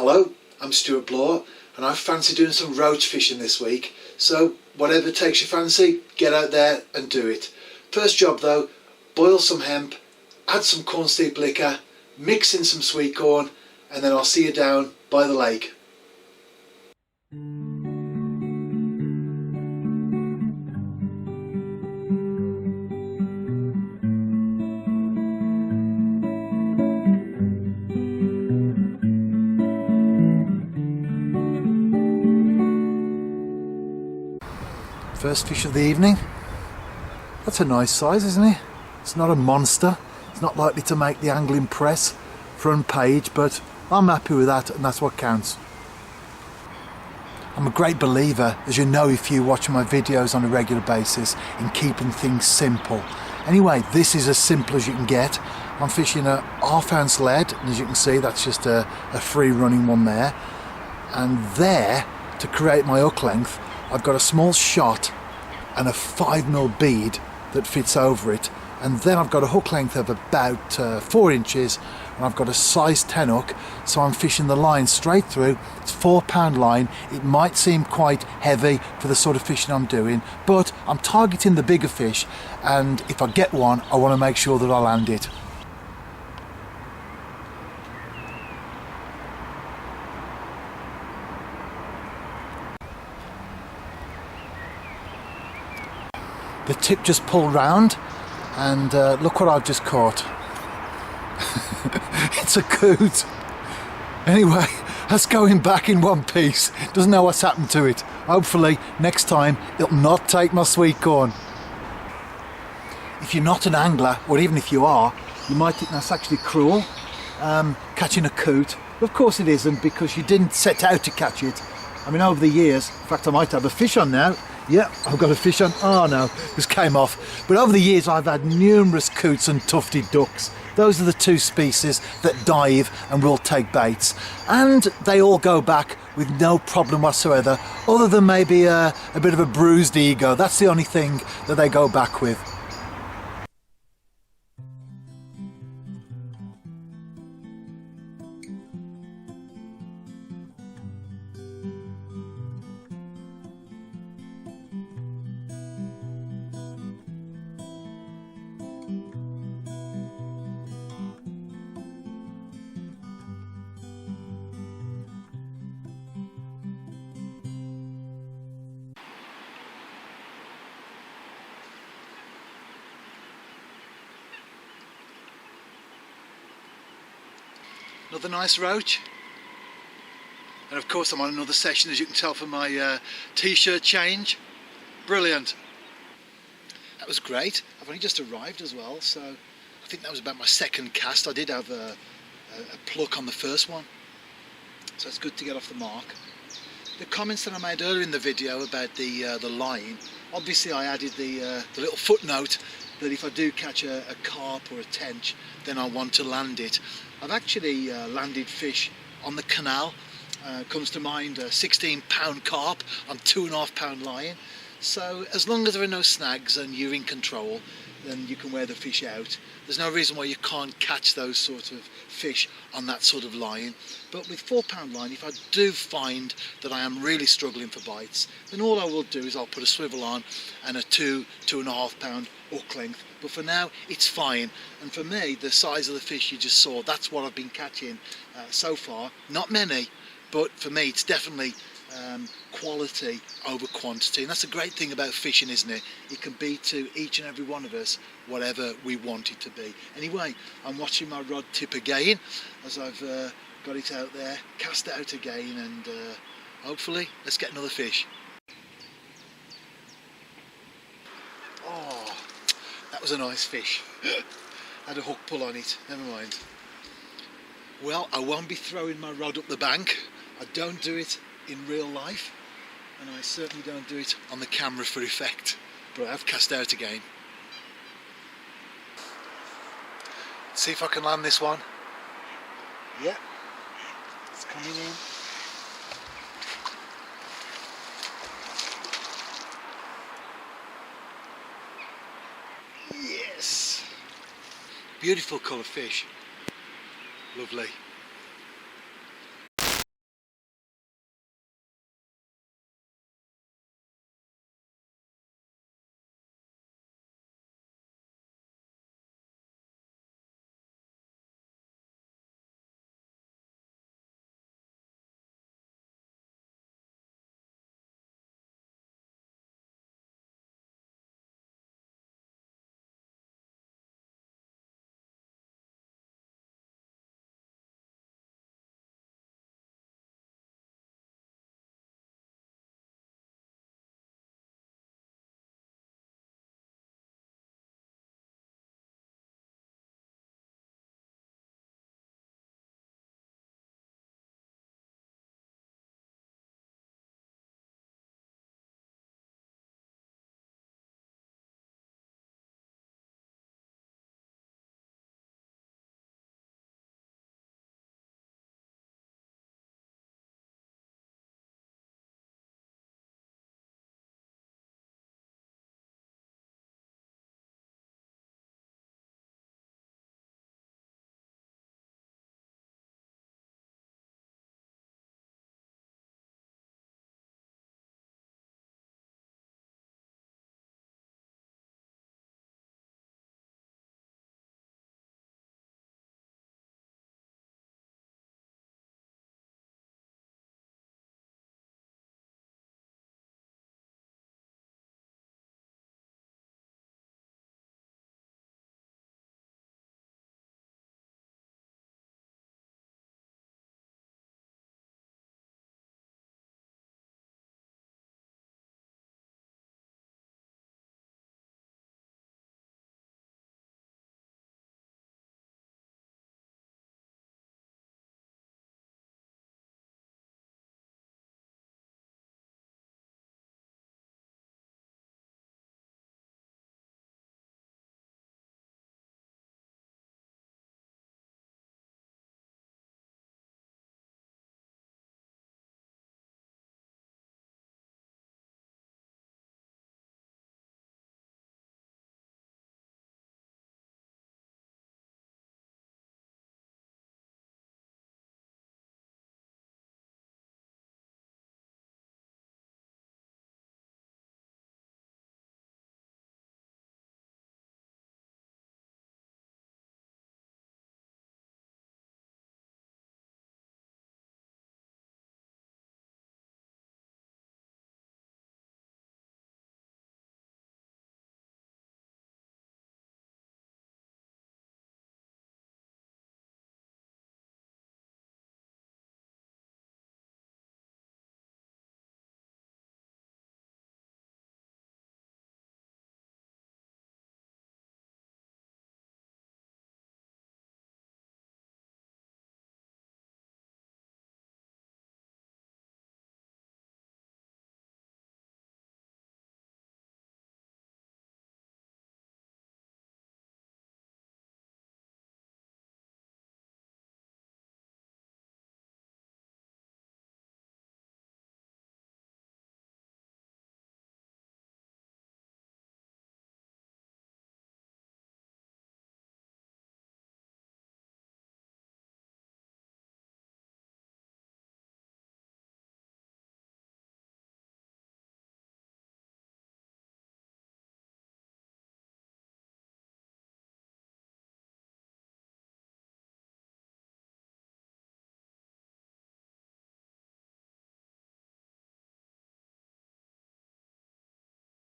Hello, I'm Stuart Bloor and I fancy doing some roach fishing this week, so whatever takes your fancy, get out there and do it. First job though, boil some hemp, add some corn steep liquor, mix in some sweet corn, and then I'll see you down by the lake. First fish of the evening. That's a nice size, isn't it? It's not a monster. It's not likely to make the angling press front page, but I'm happy with that, and that's what counts. I'm a great believer, as you know if you watch my videos on a regular basis, in keeping things simple. Anyway, this is as simple as you can get. I'm fishing a half-ounce lead, and as you can see, that's just a free running one there. And there, to create my hook length, I've got a small shot and a 5mm bead that fits over it, and then I've got a hook length of about 4 inches, and I've got a size 10 hook, so I'm fishing the line straight through. It's 4-pound line. It might seem quite heavy for the sort of fishing I'm doing, but I'm targeting the bigger fish, and if I get one, I want to make sure that I land it. The tip just pulled round, and look what I've just caught. It's a coot. Anyway, that's going back in one piece. Doesn't know what's happened to it. Hopefully next time it'll not take my sweet corn. If you're not an angler, or even if you are, you might think that's actually cruel, catching a coot. Of course it isn't, because you didn't set out to catch it. I mean, over the years, in fact I might have a fish on now. Yeah, I've got a fish on. Oh no, this came off. But over the years I've had numerous coots and tufted ducks. Those are the two species that dive and will take baits. And they all go back with no problem whatsoever, other than maybe a bit of a bruised ego. That's the only thing that they go back with. Another nice roach, and of course I'm on another session, as you can tell from my t-shirt change. Brilliant. That was great. I've only just arrived as well, so I think that was about my second cast. I did have a pluck on the first one, so it's good to get off the mark. The comments that I made earlier in the video about the line, obviously I added the little footnote that if I do catch a carp or a tench, then I want to land it. I've actually landed fish on the canal. Comes to mind a 16-pound carp on 2.5-pound line. So as long as there are no snags and you're in control, then you can wear the fish out. There's no reason why you can't catch those sort of fish on that sort of line. But with 4-pound line, if I do find that I am really struggling for bites, then all I will do is I'll put a swivel on and a 2.5-pound hook length. But for now, it's fine. And for me, the size of the fish you just saw, that's what I've been catching so far. Not many, but for me, it's definitely quality over quantity, and that's a great thing about fishing, isn't it? It can be to each and every one of us whatever we want it to be. Anyway, I'm watching my rod tip again as I've got it out there, cast it out again, and hopefully let's get another fish. Oh, that was a nice fish. Had a hook pull on it, never mind. Well, I won't be throwing my rod up the bank. I don't do it in real life, and I certainly don't do it on the camera for effect, but I have cast out again. Let's see if I can land this one. Yeah, it's coming in. Yes, beautiful colour fish, lovely.